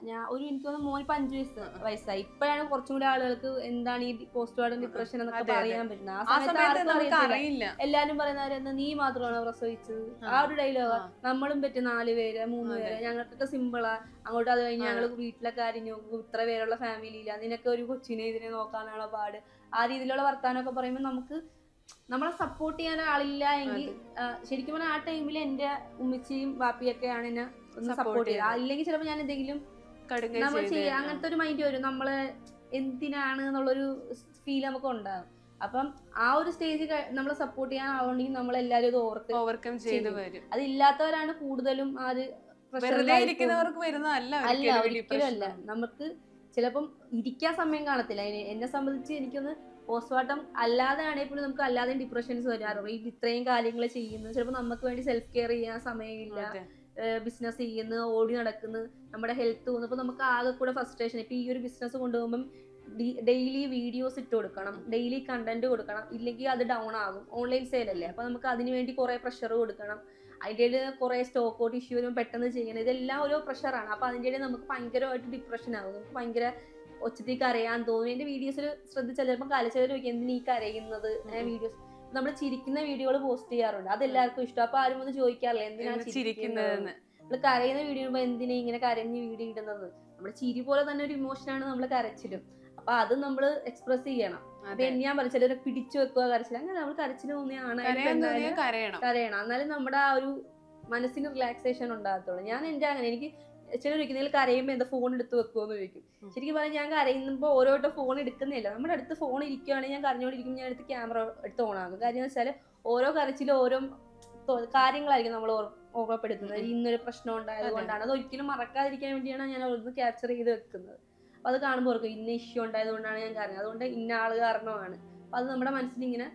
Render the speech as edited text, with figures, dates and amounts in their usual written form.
എനിക്ക് തോന്നുന്നു മോനിപ്പോ 5 വയസ്സായി. ഇപ്പോഴാണ് കുറച്ചും കൂടി ആളുകൾക്ക് എന്താണ് ഈ പോസ്റ്റ് പാർട്ടം ഡിപ്രഷൻ എന്നൊക്കെ പറയാൻ പറ്റുന്നത്. ആ സമയത്ത് ആർക്കും അറിയില്ല. എല്ലാരും പറയുന്ന നീ മാത്രമാണോ പ്രസവിച്ചത്, ആ ഒരു ഡയലോഗ്. നമ്മളും പറ്റും 4 പേര് 3 പേര്, ഞങ്ങൾക്കൊക്കെ സിമ്പിളാ, അങ്ങോട്ട് അത് കഴിഞ്ഞ് ഞങ്ങൾ വീട്ടിലെ കാര്യം നോക്കും, ഇത്ര പേരുള്ള ഫാമിലിയില്ല, നിനക്ക് ഒരു കൊച്ചിനെ ഇതിനെ നോക്കാനാണോ പാട്, ആ രീതിയിലുള്ള വർത്താനമൊക്കെ പറയുമ്പോൾ നമുക്ക് നമ്മളെ സപ്പോർട്ട് ചെയ്യാൻ ആളില്ല എങ്കിൽ ശരിക്കും പറഞ്ഞാൽ ആ ടൈമിൽ എന്റെ ഉമ്മച്ചിയും വാപ്പിയൊക്കെയാണ് എന്നെ ഒന്ന് സപ്പോർട്ട് ചെയ്യുക. ഇല്ലെങ്കിൽ ചിലപ്പോൾ ഞാൻ എന്തെങ്കിലും നമ്മൾ ചെയ്യാം അങ്ങനത്തെ ഒരു മൈൻഡ് വരും, നമ്മള് എന്തിനാണ് എന്നുള്ളൊരു ഫീൽ നമുക്ക് ഉണ്ടാകും. അപ്പം ആ ഒരു സ്റ്റേജ് നമ്മളെ സപ്പോർട്ട് ചെയ്യാൻ ആവുണ്ടെങ്കിൽ നമ്മളെല്ലാരും ഇത് ഓവർകം ചെയ്ത് വരും. അതില്ലാത്തവരാണ് കൂടുതലും ആ ഒരു അല്ല, ഒരിക്കലും അല്ല. നമുക്ക് ചിലപ്പം ഇരിക്കാൻ സമയം കാണത്തില്ല. എന്നെ സംബന്ധിച്ച് എനിക്കൊന്ന് പോസ്റ്റ്മോർട്ടം അല്ലാതെ ആണെങ്കിൽ പോലും നമുക്ക് അല്ലാതെ ഡിപ്രഷൻസ് വരാറുണ്ട്. ഇത്രയും കാര്യങ്ങൾ ചെയ്യുന്നു, ചിലപ്പോൾ നമുക്ക് വേണ്ടി സെൽഫ് കെയർ ചെയ്യാൻ സമയമില്ല, ബിസിനസ് ചെയ്യുന്നു, ഓടി നടക്കുന്നു, നമ്മുടെ ഹെൽത്ത് പോകുന്നു. അപ്പൊ നമുക്ക് ആകെ കൂടെ ഫ്രസ്ട്രേഷൻ. ഇപ്പൊ ഈ ഒരു ബിസിനസ് കൊണ്ടുപോകുമ്പോൾ ഡെയിലി വീഡിയോസ് ഇട്ട് കൊടുക്കണം, ഡെയിലി കണ്ടന്റ് കൊടുക്കണം, ഇല്ലെങ്കിൽ അത് ഡൗൺ ആകും. ഓൺലൈൻ സെയിൽ അല്ലേ, അപ്പൊ നമുക്ക് അതിന് വേണ്ടി കുറെ പ്രഷർ കൊടുക്കണം. അതിൻ്റെ കുറെ സ്റ്റോക്ക് ഔട്ട് ഇഷ്യൂ വരും, പെട്ടെന്ന് ചെയ്യണം, ഇതെല്ലാം ഓരോ പ്രഷറാണ്. അപ്പൊ അതിൻ്റെ ഇടയിൽ നമുക്ക് ഭയങ്കരമായിട്ട് ഡിപ്രഷൻ ആകും, നമുക്ക് ഭയങ്കര ഒച്ചത്തേക്ക് കരയാൻ തോന്നും. എന്റെ വീഡിയോസിൽ ശ്രദ്ധിച്ചാൽ ചിലപ്പോൾ കരച്ചവർ ചോദിക്കും എന്തിനീ കരയുന്നത്. വീഡിയോസ് നമ്മൾ ചിരിക്കുന്ന വീഡിയോകൾ പോസ്റ്റ് ചെയ്യാറുണ്ട്, അതെല്ലാവർക്കും ഇഷ്ടം. അപ്പൊ ആരും ഒന്ന് ചോദിക്കാറില്ല എന്തിനാ ചിരിക്കുന്നത്, നമ്മൾ കരയുന്ന വീഡിയോ ഇടുമ്പോൾ എന്തിനാ ഇങ്ങനെ കരഞ്ഞ് വീഡിയോ ഇടുന്നത്. നമ്മുടെ ചിരി പോലെ തന്നെ ഒരു ഇമോഷനാണ് നമ്മൾ കരച്ചിലും. അപ്പൊ അത് നമ്മൾ എക്സ്പ്രസ് ചെയ്യണം. അപ്പൊ ഞാൻ പറഞ്ഞു ചിലരെ പിടിച്ചു വെക്കുക കരച്ചിൽ, അങ്ങനെ നമ്മൾ കരച്ചിന് തോന്നിയാണ് കരയണം, എന്നാലും നമ്മുടെ ആ ഒരു മനസ്സിന് റിലാക്സേഷൻ ഉണ്ടാകത്തുള്ളൂ. ഞാൻ എന്റെ അങ്ങനെ എനിക്ക് ചിലർ ചോദിക്കുന്നതിൽ കരയുമ്പോ എന്താ ഫോൺ എടുത്ത് വെക്കുമെന്ന് ചോദിക്കും. ശരിക്കും പറഞ്ഞാൽ ഞാൻ കരയുമ്പോ ഓരോ ഫോൺ എടുക്കുന്നില്ല, നമ്മുടെ അടുത്ത് ഫോൺ ഇരിക്കുകയാണെങ്കിൽ ഞാൻ കരഞ്ഞോണ്ടിരിക്കും, ഞാൻ എടുത്ത് ക്യാമറ എടുത്ത് ഓണാകും. കാര്യം എന്ന് വെച്ചാൽ ഓരോ കരച്ചിലും ഓരോ കാര്യങ്ങളായിരിക്കും നമ്മൾ ഓർമ്മപ്പെടുത്തുന്നത്. ഇന്നൊരു പ്രശ്നം ഉണ്ടായത് കൊണ്ടാണ്, അത് ഒരിക്കലും മറക്കാതിരിക്കാൻ വേണ്ടിയാണ് ഞാൻ ഒന്ന് ക്യാപ്ചർ ചെയ്ത് വെക്കുന്നത്. അപ്പൊ അത് കാണുമ്പോൾ ഓർക്കും ഇന്ന ഇഷ്യൂ ഉണ്ടായത് കൊണ്ടാണ് ഞാൻ കരഞ്ഞത്, അതുകൊണ്ട് ഇന്ന ആള് കാരണമാണ്. അപ്പൊ അത് നമ്മുടെ മനസ്സിൽ ഇങ്ങനെ